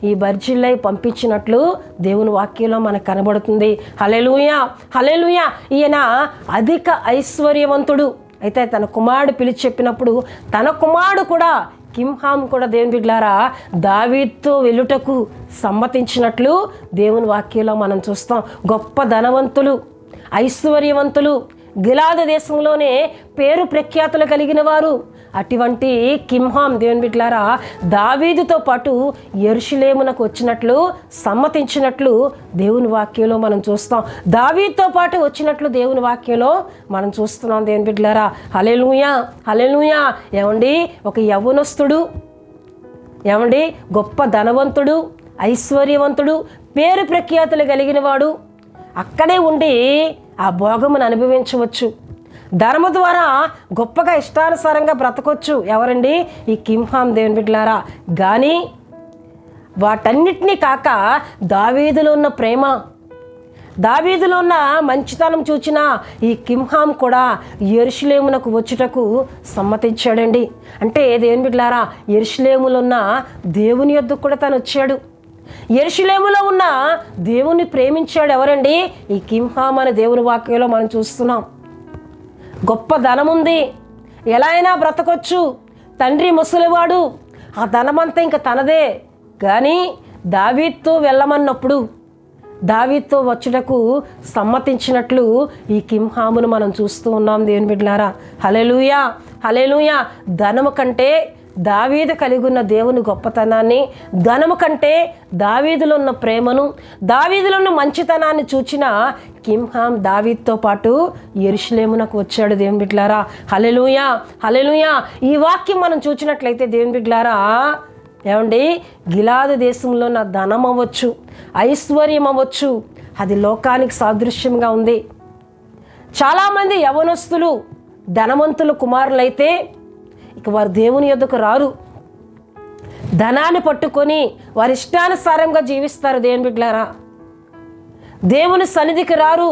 ఈ బర్జిల్లై పంపించినట్లు దేవుని వాక్యంలో మనకు కనబడుతుంది. హల్లెలూయా, హల్లెలూయా. ఈయన అధిక ఐశ్వర్యవంతుడు. అయితే తన కుమారుడు పిలిచి చెప్పినప్పుడు తన కుమారుడు కూడా కింహాం కూడా దేవుని బిడ్డలారా దావీదుతో వెళ్ళుటకు సమ్మతించినట్లు దేవుని వాక్యంలో మనం చూస్తాం. గొప్ప ధనవంతులు, ఐశ్వర్యవంతులు, గిలాదు దేశంలోనే పేరు ప్రఖ్యాతులు కలిగిన వారు. అటువంటి కింహాం దేవుని బిడ్డలారా దావీదుతో పాటు యెరూషలేమునకు వచ్చినట్లు సమ్మతించినట్లు దేవుని వాక్యంలో మనం చూస్తాం. దావీదుతో పాటు వచ్చినట్లు దేవుని వాక్యంలో మనం చూస్తున్నాం దేవుని బిడ్డలారా. హల్లెలూయా, హల్లెలూయా. ఒక యవ్వనస్తుడు, గొప్ప ధనవంతుడు, ఐశ్వర్యవంతుడు, పేరు ప్రఖ్యాతులు కలిగిన వాడు అక్కడే ఉండి ఆ భోగమును అనుభవించవచ్చు. ధర్మ ద్వారా గొప్పగా ఇష్టానుసారంగా బ్రతకొచ్చు. ఎవరండి? ఈ కింహాం దేవుని బిడ్డలారా. కానీ వాటన్నిటినీ కాక దావీదులో ఉన్న ప్రేమ, దావీదులో ఉన్న మంచితనం చూచిన ఈ కింహాం కూడా యెరూషలేమునకు వచ్చుటకు సమ్మతించాడండి. అంటే దేవుని బిడ్డలారా యెరూషలేములో ఉన్న దేవుని యొద్దకు కూడా తను వచ్చాడు. యెరూషలేములో ఉన్న దేవుని ప్రేమించాడు. ఎవరండి? ఈ కింహాం అనే దేవుని వాక్యంలో మనం చూస్తున్నాం. గొప్ప ధనం ఉంది, ఎలా అయినా బ్రతకొచ్చు, తండ్రి ముసలివాడు, ఆ ధనమంతా ఇంకా తనదే. కానీ దావీదుతో వెళ్ళమన్నప్పుడు దావీదుతో వచ్చుటకు సమ్మతించినట్లు ఈ కింహామును మనం చూస్తూ ఉన్నాం దేవుని బిడ్డలారా. హల్లెలూయా, హల్లెలూయా. ధనము కంటే దావీదు కలిగి ఉన్న దేవుని గొప్పతనాన్ని, ధనము కంటే దావీదులో ఉన్న ప్రేమను, దావీదులో ఉన్న మంచితనాన్ని చూచిన కింహాం దావీదుతో పాటు యెరూషలేమునకు వచ్చాడు దేవుని బిడ్డలారా. హల్లెలూయా, హల్లెలూయా. ఈ వాక్యం మనం చూసినట్లయితే దేవుని బిడ్డలారా గిలాదు దేశంలో ఉన్న ధనం అవ్వచ్చు, ఐశ్వర్యం అవ్వచ్చు, అది లోకానికి సాదృశ్యంగా ఉంది. చాలామంది యవనస్తులు ధనవంతులు కుమారులైతే ఇక వారు దేవుని యొద్దకు రారు, ధనాన్ని పట్టుకొని వారి ఇష్టానుసారంగా జీవిస్తారు దేవుని బిడ్డలారా. దేవుని సన్నిధికి రారు,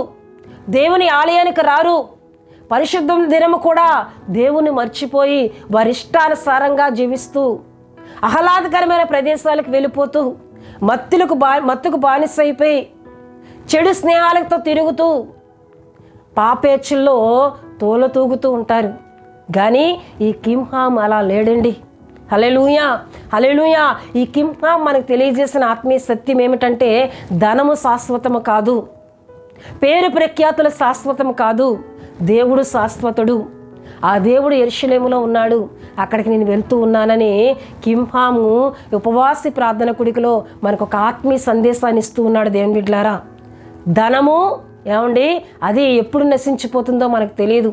దేవుని ఆలయానికి రారు, పరిశుద్ధం దినము కూడా దేవుని మర్చిపోయి వారి ఇష్టానుసారంగా జీవిస్తూ ఆహ్లాదకరమైన ప్రదేశాలకు వెళ్ళిపోతూ మత్తుకు బానిసైపోయి చెడు స్నేహాలతో తిరుగుతూ పాపేచ్చుల్లో తూగుతూ ఉంటారు. కానీ ఈ కింహాం అలా లేడండి. హల్లెలూయా, హల్లెలూయా. ఈ కింహాం మనకు తెలియజేసిన ఆత్మీయ సత్యం ఏమిటంటే ధనము శాశ్వతము కాదు, పేరు ప్రఖ్యాతులు శాశ్వతము కాదు, దేవుడు శాశ్వతుడు. ఆ దేవుడు యెరూషలేములో ఉన్నాడు, అక్కడికి నేను వెళ్తూ ఉన్నానని కింహాము ఉపవాసి ప్రార్థన కుడికలో మనకు ఒక ఆత్మీయ సందేశాన్ని ఇస్తూ ఉన్నాడు. దేవుని బిడ్డలారా, ధనము ఏమండి అది ఎప్పుడు నశించిపోతుందో మనకు తెలియదు.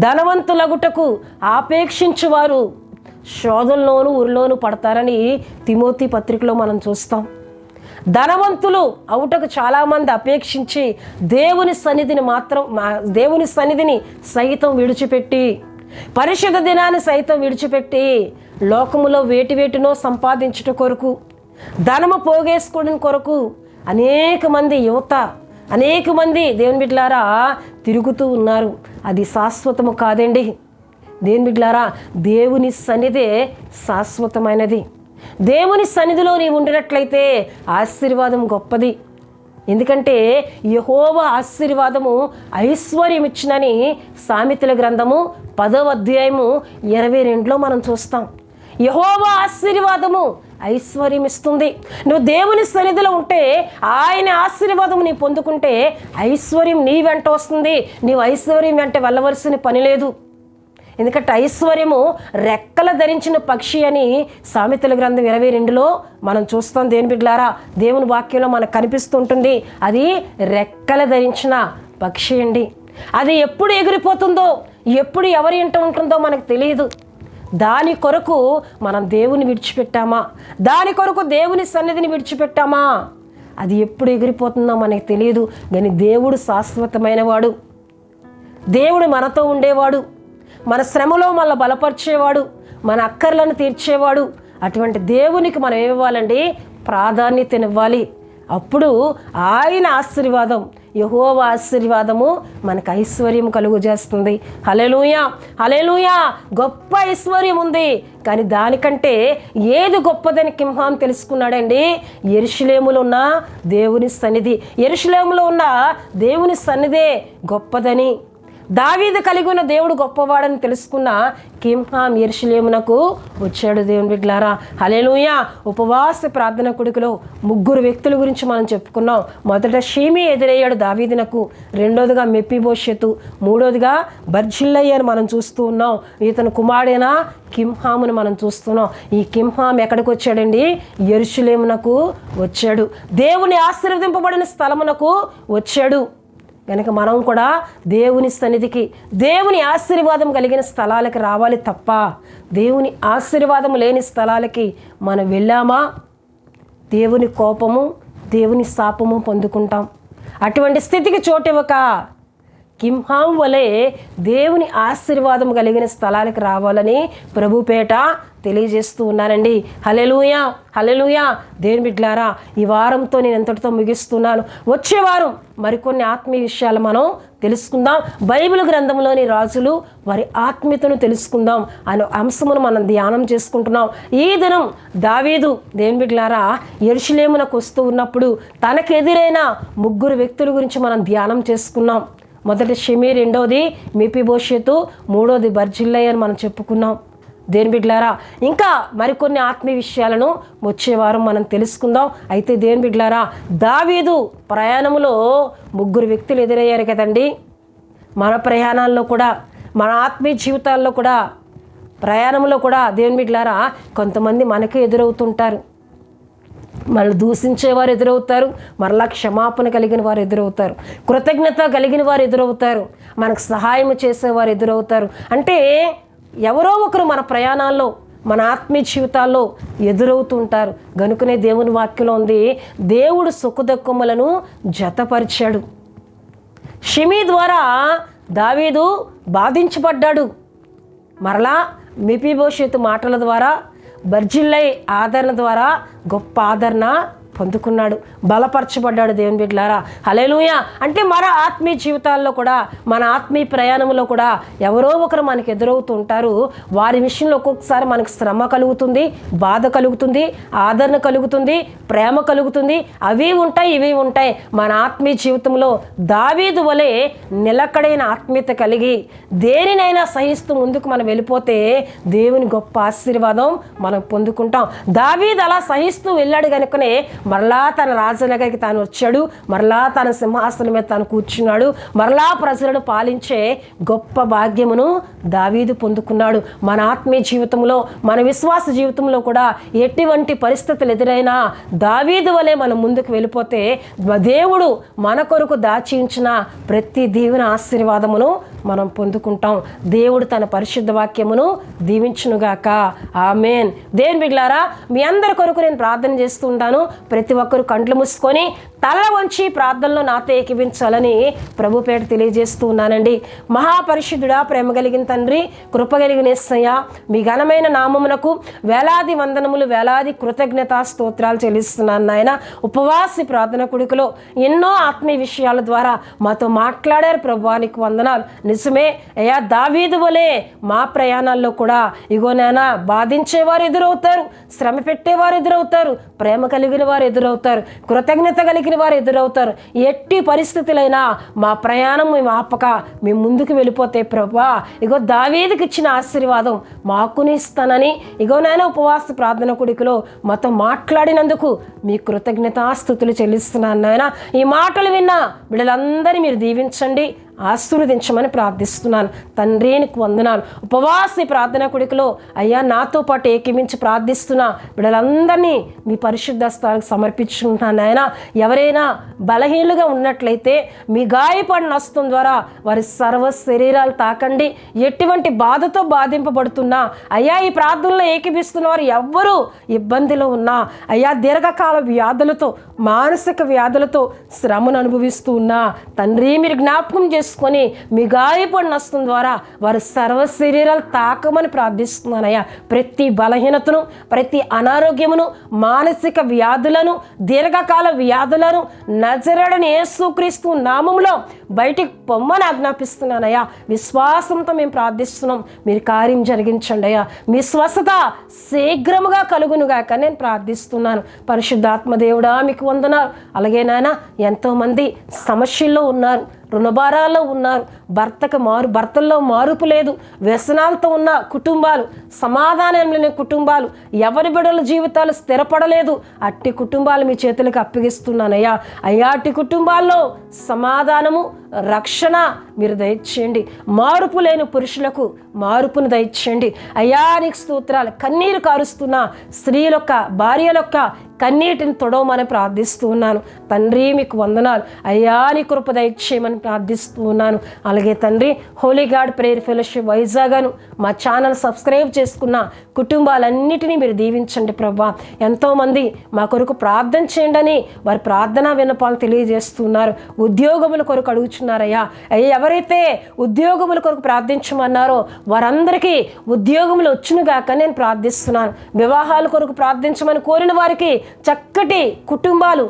ధనవంతులగుటకు ఆపేక్షించువారు శోధంలోను ఉరిలోను పడతారని తిమోతి పత్రికలో మనం చూస్తాం. ధనవంతులు అవుటకు చాలామంది అపేక్షించి దేవుని సన్నిధిని సైతం విడిచిపెట్టి, పరిశుద్ధ దినాన్ని సైతం విడిచిపెట్టి లోకములో వేటినో సంపాదించుట కొరకు, ధనము పోగేసుకోవడం కొరకు అనేక మంది యువత, అనేక మంది దేవుని బిడ్డలారా తిరుగుతూ ఉన్నారు. అది శాశ్వతము కాదండి. దేవుని బిడ్డలారా, దేవుని సన్నిధే శాశ్వతమైనది. దేవుని సన్నిధిలో నీవు ఉండినట్లయితే ఆశీర్వాదం గొప్పది. ఎందుకంటే యెహోవా ఆశీర్వాదము ఐశ్వర్యం ఇచ్చినని సామెతల గ్రంథము 10వ అధ్యాయము 22లో మనం చూస్తాం. యెహోవా ఆశీర్వాదము ఐశ్వర్యం ఇస్తుంది. నువ్వు దేవుని సన్నిధిలో ఉంటే ఆయన ఆశీర్వాదం నీ పొందుకుంటే ఐశ్వర్యం నీ వెంట వస్తుంది. నీవు ఐశ్వర్యం వెంట వెళ్ళవలసిన పని లేదు. ఎందుకంటే ఐశ్వర్యము రెక్కల ధరించిన పక్షి అని సామెతల గ్రంథం 22లో మనం చూస్తాం. దేవుని బిడ్డలారా, దేవుని వాక్యంలో మనకు కనిపిస్తుంటుంది. అది రెక్కల ధరించిన పక్షి అండి. అది ఎప్పుడు ఎగిరిపోతుందో, ఎప్పుడు ఎవరి ఇంట ఉంటుందో మనకు తెలియదు. దాని కొరకు మనం దేవుని విడిచిపెట్టామా, దాని కొరకు దేవుని సన్నిధిని విడిచిపెట్టామా, అది ఎప్పుడు ఎగిరిపోతుందో మనకు తెలియదు. కానీ దేవుడు శాశ్వతమైన వాడు. దేవుడు మనతో ఉండేవాడు, మన శ్రమలో మనల్ని బలపరిచేవాడు, మన అక్కర్లను తీర్చేవాడు. అటువంటి దేవునికి మనం ఏమివ్వాలండి? ప్రాధాన్యతనివ్వాలి. అప్పుడు ఆయన ఆశీర్వాదం, యెహోవా ఆశీర్వాదము మనకు ఐశ్వర్యం కలుగజేస్తుంది. హల్లెలూయా, హల్లెలూయా. గొప్ప ఐశ్వర్యం ఉంది, కానీ దానికంటే ఏది గొప్పదని కింహాం తెలుసుకున్నాడండి? యెరూషలేములో ఉన్న దేవుని సన్నిధి, యెరూషలేములో ఉన్న దేవుని సన్నిధే గొప్పదని. దావీదు కలిగి ఉన్న దేవుడు గొప్పవాడని తెలుసుకున్న కింహాం యెరూషలేమునకు వచ్చాడు. దేవుని బిడ్డలారా, హల్లెలూయా. ఉపవాస ప్రార్థన కుడికలో 3 వ్యక్తుల గురించి మనం చెప్పుకున్నాం. మొదట షీమి ఎదురయ్యాడు దావీదునకు, రెండోదిగా మెఫీబోషెతు, మూడోదిగా బర్జిల్లయి అని మనం చూస్తూ ఉన్నాం. ఇతను కుమారుడైన కింహామును మనం చూస్తున్నాం. ఈ కింహాం ఎక్కడికి వచ్చాడండి? యెరూషలేమునకు వచ్చాడు. దేవుని ఆశీర్వదింపబడిన స్థలమునకు వచ్చాడు. కనుక మనం కూడా దేవుని సన్నిధికి, దేవుని ఆశీర్వాదం కలిగిన స్థలాలకి రావాలి తప్ప దేవుని ఆశీర్వాదం లేని స్థలాలకి మనం వెళ్ళామా దేవుని కోపము, దేవుని శాపము పొందుకుంటాం. అటువంటి స్థితికి చోటివ్వక కింహాం వలె దేవుని ఆశీర్వాదం కలిగిన స్థలాలకు రావాలని ప్రభుపేట తెలియజేస్తూ ఉన్నానండి. హల్లెలూయా, హల్లెలూయా. దేవుని బిడ్డలారా, ఈ వారంతో నేను ఎంతటితో ముగిస్తున్నాను. వచ్చే వారం మరికొన్ని ఆత్మీయ విషయాలు మనం తెలుసుకుందాం. బైబిల్ గ్రంథంలోని రాజులు వారి ఆత్మీయతను తెలుసుకుందాం అనే అంశమును మనం ధ్యానం చేసుకుంటున్నాం. ఈ దినం దావీదు దేవుని బిడ్డలారా యెరూషలేమునకు వస్తూ ఉన్నప్పుడు తనకు ఎదురైన 3 వ్యక్తుల గురించి మనం ధ్యానం చేసుకున్నాం. మొదటి షిమీ, రెండోది మెఫీబోషెతు, మూడోది బర్జిల్లయి అని మనం చెప్పుకున్నాం. దేవుని బిడ్డలారా, ఇంకా మరికొన్ని ఆత్మీయ విషయాలను వచ్చే వారం మనం తెలుసుకుందాం. అయితే దేవుని బిడ్డలారా, దావీదు ప్రయాణంలో 3 వ్యక్తులు ఎదురయ్యారు కదండి. మన ప్రయాణాల్లో కూడా, మన ఆత్మీయ జీవితాల్లో కూడా, ప్రయాణంలో కూడా దేవుని బిడ్డలారా కొంతమంది మనకే ఎదురవుతుంటారు. మనల్ని దూషించేవారు ఎదురవుతారు, మరలా క్షమాపణ కలిగిన వారు ఎదురవుతారు, కృతజ్ఞత కలిగిన వారు ఎదురవుతారు, మనకు సహాయం చేసేవారు ఎదురవుతారు. అంటే ఎవరో ఒకరు మన ప్రయాణాల్లో, మన ఆత్మీయ జీవితాల్లో ఎదురవుతూ ఉంటారు. గనుకనే దేవుని వాక్యంలో ఉంది, దేవుడు సుఖదుఖములను జతపరిచాడు. షిమీ ద్వారా దావీదు బాధించబడ్డాడు. మరలా మెఫీబోషెతు మాటల ద్వారా, బర్జిల్లయి ఆదరణ ద్వారా గొప్ప ఆదరణ పొందుకున్నాడు, బలపరచబడ్డాడు. దేవుని బిడ్డలారా, హల్లెలూయా. అంటే మన ఆత్మీయ జీవితాల్లో కూడా, మన ఆత్మీయ ప్రయాణంలో కూడా ఎవరో ఒకరు మనకు ఎదురవుతూ ఉంటారు. వారి విషయంలో ఒక్కొక్కసారి మనకు శ్రమ కలుగుతుంది, బాధ కలుగుతుంది, ఆదరణ కలుగుతుంది, ప్రేమ కలుగుతుంది. అవి ఉంటాయి, ఇవి ఉంటాయి. మన ఆత్మీయ జీవితంలో దావీదు వలె నిలకడైన ఆత్మీయత కలిగి దేనినైనా సహిస్తూ ముందుకు మనం వెళ్ళిపోతే దేవుని గొప్ప ఆశీర్వాదం మనం పొందుకుంటాం. దావీదు అలా సహిస్తూ వెళ్ళాడు కనుకనే మరలా తన రాజనగరికి తాను వచ్చాడు, మరలా తన సింహాసనం మీద తాను కూర్చున్నాడు, మరలా ప్రజలను పాలించే గొప్ప భాగ్యమును దావీదు పొందుకున్నాడు. మన ఆత్మీయ జీవితంలో, మన విశ్వాస జీవితంలో కూడా ఎటువంటి పరిస్థితులు ఎదురైనా దావీదు వలె మనం ముందుకు వెళ్ళిపోతే దేవుడు మన కొరకు దాచి ఉంచిన ప్రతి దీవెన ఆశీర్వాదమును మనం పొందుకుంటాం. దేవుడు తన పరిశుద్ధ వాక్యమును దీవించునుగాక. ఆమేన్. దేవుని బిడ్డలారా, మీ అందరి కొరకు నేను ప్రార్థన చేస్తూ ఉంటాను. ప్రతి ఒక్కరు కండ్లు మూసుకొని తల వంచి ప్రార్థనలో నాతో ఏకీవించాలని ప్రభు పేట తెలియజేస్తూ ఉన్నానండి. మహాపరిశుద్ధుడా, ప్రేమ కలిగిన తండ్రి, కృప కలిగిన యేసయ్య, మీ ఘనమైన నామమునకు వేలాది వందనములు, వేలాది కృతజ్ఞతా స్తోత్రాలు చెల్లిస్తున్నాను నాయన. ఉపవాసి ప్రార్థన కుడికలో ఎన్నో ఆత్మీయ విషయాల ద్వారా మాతో మాట్లాడారు ప్రభువా, నీకు వందనాలు. నిజమే అయ్యా, దావీదు వలె మా ప్రయాణాల్లో కూడా ఇగో నాయనా బాధించేవారు ఎదురవుతారు, శ్రమ పెట్టేవారు ఎదురవుతారు, ప్రేమ కలిగిన వారు ఎదురవుతారు, కృతజ్ఞత కలిగిన వారు ఎదురవుతారు. ఎట్టి పరిస్థితులైనా మా ప్రయాణం మేము ఆపక మేము ముందుకు వెళ్ళిపోతే ప్రభువా, ఇగో దావీదుకి ఇచ్చిన ఆశీర్వాదం మాకుని ఇస్తానని ఇగో నాయన ఉపవాస ప్రార్థన కుడికలో మాతో మాట్లాడినందుకు మీ కృతజ్ఞతాస్తుతులు చెల్లిస్తున్నాను నాయన. ఈ మాటలు విన్న బిడ్డలందరినీ మీరు దీవించండి, ఆశీర్వదించమని ప్రార్థిస్తున్నాను తండ్రి. నీకు వందనాలు. ఉపవాసి ప్రార్థన కుడికలో అయ్యా నాతో పాటు ఏకీమించి ప్రార్థిస్తున్నా బిడ్డలందరినీ మీ పరిశుద్ధ స్థానానికి సమర్పించుకుంటున్నాను నాయన. ఎవరైనా బలహీనులుగా ఉన్నట్లయితే మీ గాయపడిన హస్తం ద్వారా వారి సర్వ శరీరాలు తాకండి. ఎటువంటి బాధతో బాధింపబడుతున్నా అయ్యా ఈ ప్రార్థనలో ఏకీపిస్తున్న వారు ఎవ్వరూ ఇబ్బందిలో ఉన్నా అయ్యా దీర్ఘకాల వ్యాధులతో, మానసిక వ్యాధులతో శ్రమను అనుభవిస్తూ ఉన్నా తండ్రి మీరు జ్ఞాపకం చేసుకొని మీ గాయపడిన హస్తం ద్వారా వారి సర్వ శరీరాలు తాకమని ప్రార్థిస్తున్నానయ్యా. ప్రతి బలహీనతను, ప్రతి అనారోగ్యమును, మానసిక వ్యాధులను, దీర్ఘకాల వ్యాధులను నజరేయుడైన యేసుక్రీస్తు నామములో బయటికి పొమ్మని ఆజ్ఞాపిస్తున్నానయ్యా. విశ్వాసంతో మేము ప్రార్థిస్తున్నాం, మీరు కార్యం జరిగించండి అయ్యా. మీ స్వస్థత శీఘ్రముగా కలుగునుగాక నేను ప్రార్థిస్తున్నాను. పరిశుద్ధాత్మ దేవుడా మీకు వందనాలు. అలాగే నాయన ఎంతోమంది సమస్యల్లో ఉన్నారు, రుణభారాల్లో ఉన్నారు, భర్తల్లో మార్పు లేదు, వ్యసనాలతో ఉన్న కుటుంబాలు, సమాధానం లేని కుటుంబాలు, ఎవరి బిడ్డల జీవితాలు స్థిరపడలేదు, అట్టి కుటుంబాలు మీ చేతులకు అప్పగిస్తున్నానయ్యా. అయ్యా అట్టి కుటుంబాల్లో సమాధానము, రక్షణ మీరు దయచేయండి. మార్పు లేని పురుషులకు మార్పును దయచేయండి అయ్యా. నీకు స్తోత్రాలు. కన్నీరు కారుస్తున్న స్త్రీలొక్క, భార్యలొక్క కన్నీటిని తొడవమని ప్రార్థిస్తూ ఉన్నాను తండ్రి. మీకు వందనాలు అయ్యా. నీ కృప దయచేయమని ప్రార్థిస్తూ ఉన్నాను. అలాగే తండ్రి, హోలీ గాడ్ ప్రేయర్ ఫెలోషిప్ వైజాగ్ను మా ఛానల్ సబ్స్క్రైబ్ చేసుకున్న కుటుంబాలన్నిటినీ మీరు దీవించండి ప్రభా. ఎంతోమంది మా కొరకు ప్రార్థన చేయండి అని వారి ప్రార్థనా విన్నపాలు తెలియజేస్తున్నారు. ఉద్యోగముల కొరకు అడుగుచున్నారయ్యా. అయ్యా ఎవరైతే ఉద్యోగముల కొరకు ప్రార్థించమన్నారో వారందరికీ ఉద్యోగములు వచ్చునుగాక నేను ప్రార్థిస్తున్నాను. వివాహాల కొరకు ప్రార్థించమని కోరిన వారికి చక్కటి కుటుంబాలు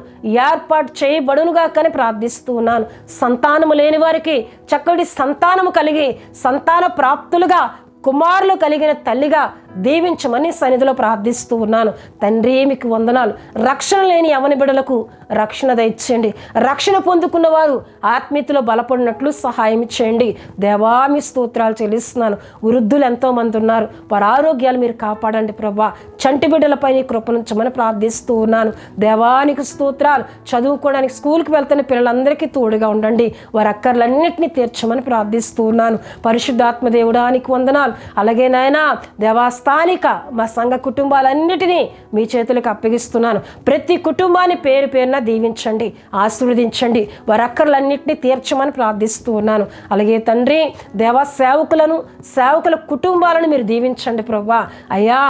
ఏర్పాటు చేయబడునుగాక అని ప్రార్థిస్తూ ఉన్నాను. సంతానము లేని వారికి చక్కటి సంతానము కలిగి సంతాన ప్రాప్తులుగా, కుమారులు కలిగిన తల్లిగా దీవించమని సన్నిధిలో ప్రార్థిస్తూ ఉన్నాను తండ్రి. మీకు వందనాలు. రక్షణ లేని యవన బిడ్డలకు రక్షణ దయచేయండి. రక్షణ పొందుకున్న వారు ఆత్మీయతలో బలపడినట్లు సహాయం చేయండి దేవా. మీ స్తోత్రాలు చెల్లిస్తున్నాను. వృద్ధులు ఎంతోమంది ఉన్నారు, వారి ఆరోగ్యాలు మీరు కాపాడండి ప్రభా. చంటి బిడ్డలపై నీ కృపనుంచమని ప్రార్థిస్తూ ఉన్నాను దేవానికి స్తోత్రాలు. చదువుకోవడానికి స్కూల్కి వెళ్తున్న పిల్లలందరికీ తోడుగా ఉండండి, వారి అక్కర్లన్నింటినీ తీర్చమని ప్రార్థిస్తూ ఉన్నాను. పరిశుద్ధాత్మ దేవుడానికి వందనాలు. అలాగే నాయనా దేవా, స్థానిక మా సంఘ కుటుంబాలన్నిటినీ మీ చేతులకు అప్పగిస్తున్నాను. ప్రతి కుటుంబాన్ని పేరు పేరున దీవించండి, ఆశీర్వదించండి, వారి అక్కర్లన్నింటినీ తీర్చమని ప్రార్థిస్తూ ఉన్నాను. అలాగే తండ్రి దేవా, సేవకుల కుటుంబాలను మీరు దీవించండి ప్రభా. అయ్యా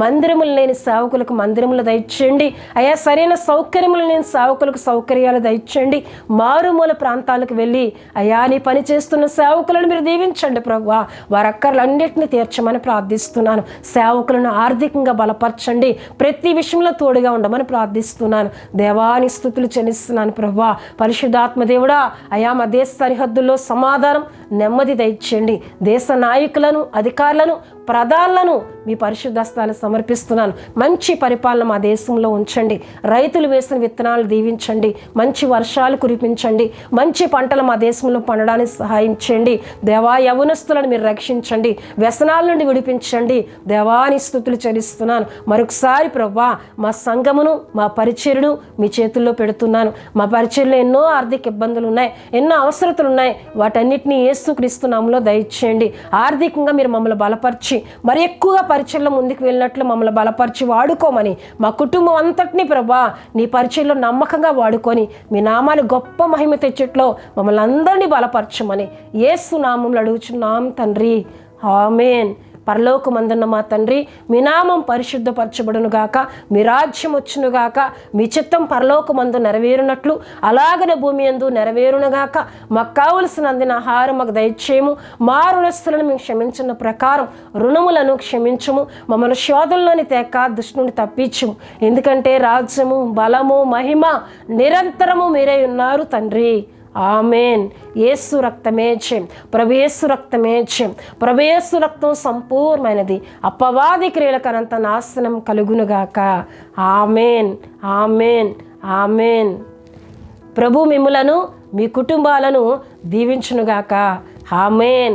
మందిరములు లేని సేవకులకు మందిరములు దయచేయండి అయ్యా. సరైన సౌకర్యములు లేని సేవకులకు సౌకర్యాలు దయచేయండి. మారుమూల ప్రాంతాలకు వెళ్ళి అయ్యా నీ పని చేస్తున్న సేవకులను మీరు దీవించండి ప్రభా. వారి అక్కర్లన్నింటినీ తీర్చమని ప్రార్థిస్తున్నాను. సేవకులను ఆర్థికంగా బలపరచండి, ప్రతి విషయంలో తోడుగా ఉండమని ప్రార్థిస్తున్నాను దేవాని స్తుతులు చెల్లిస్తున్నాను ప్రభా. పరిశుద్ధాత్మ దేవుడా అయా మా దేశ సరిహద్దుల్లో సమాధానం, నెమ్మది దయచేయండి. దేశ నాయకులను, అధికారులను ప్రధానులను మీ పరిశుద్ధ హస్తాలు సమర్పిస్తున్నాను. మంచి పరిపాలన మా దేశంలో ఉంచండి. రైతులు వేసిన విత్తనాలు దీవించండి. మంచి వర్షాలు కురిపించండి. మంచి పంటలు మా దేశంలో పండడానికి సహాయం చేయండి. దేవా, యవనస్తులను మీరు రక్షించండి. వ్యసనాల నుండి విడిపించండి. దేవాని స్తుతులు చెల్లిస్తున్నాను. మరొకసారి ప్రభువా, మా సంఘమును, మా పరిచర్యను మీ చేతుల్లో పెడుతున్నాను. మా పరిచర్యలో ఎన్నో ఆర్థిక ఇబ్బందులు ఉన్నాయి, ఎన్నో అవసరతలు ఉన్నాయి. వాటన్నిటినీ యేసుక్రీస్తు నామములో దయచేయండి. ఆర్థికంగా మీరు మమ్మల్ని బలపరిచి మరి ఎక్కువగా పరిచర్లో ముందుకు వెళ్ళినట్లు మమ్మల్ని బలపరిచి వాడుకోమని, మా కుటుంబం అంతటినీ ప్రభా నీ పరిచర్లో నమ్మకంగా వాడుకొని మీ నామాన్ని గొప్ప మహిమ తెచ్చేట్లో మమ్మల్ని అందరినీ బలపరచమని యేసు నామములో అడుగుచున్నాం తండ్రి. ఆమేన్. పరలోకమందున్న మా తండ్రి, మీ నామం పరిశుద్ధపరచబడునుగాక, మీ రాజ్యం వచ్చునుగాక, మీ చిత్తం పరలోకమందు నెరవేరునట్లు అలాగనే భూమి యందు నెరవేరునుగాక. మాకు కావలసిన అందిన ఆహారం మాకు దయచేయము. మా రుణస్తులను మేము క్షమించిన ప్రకారం రుణములను క్షమించము. మమ్మల్ని శోధనలోని తేక దుష్టు నుండి తప్పించము. ఎందుకంటే రాజ్యము, బలము, మహిమ నిరంతరము మీరే ఉన్నారు తండ్రి. ఆమెన్. యేసు రక్తమే జయం. ప్రభు యేసు రక్తమే జయం. ప్రభు యేసు రక్తం సంపూర్ణమైనది. అపవాది క్రియలకు అనంత నాశనం కలుగునుగాక. Amen, amen, amen. ప్రభు మిమ్ములను, మీ కుటుంబాలను దీవించునుగాక. ఆమెన్.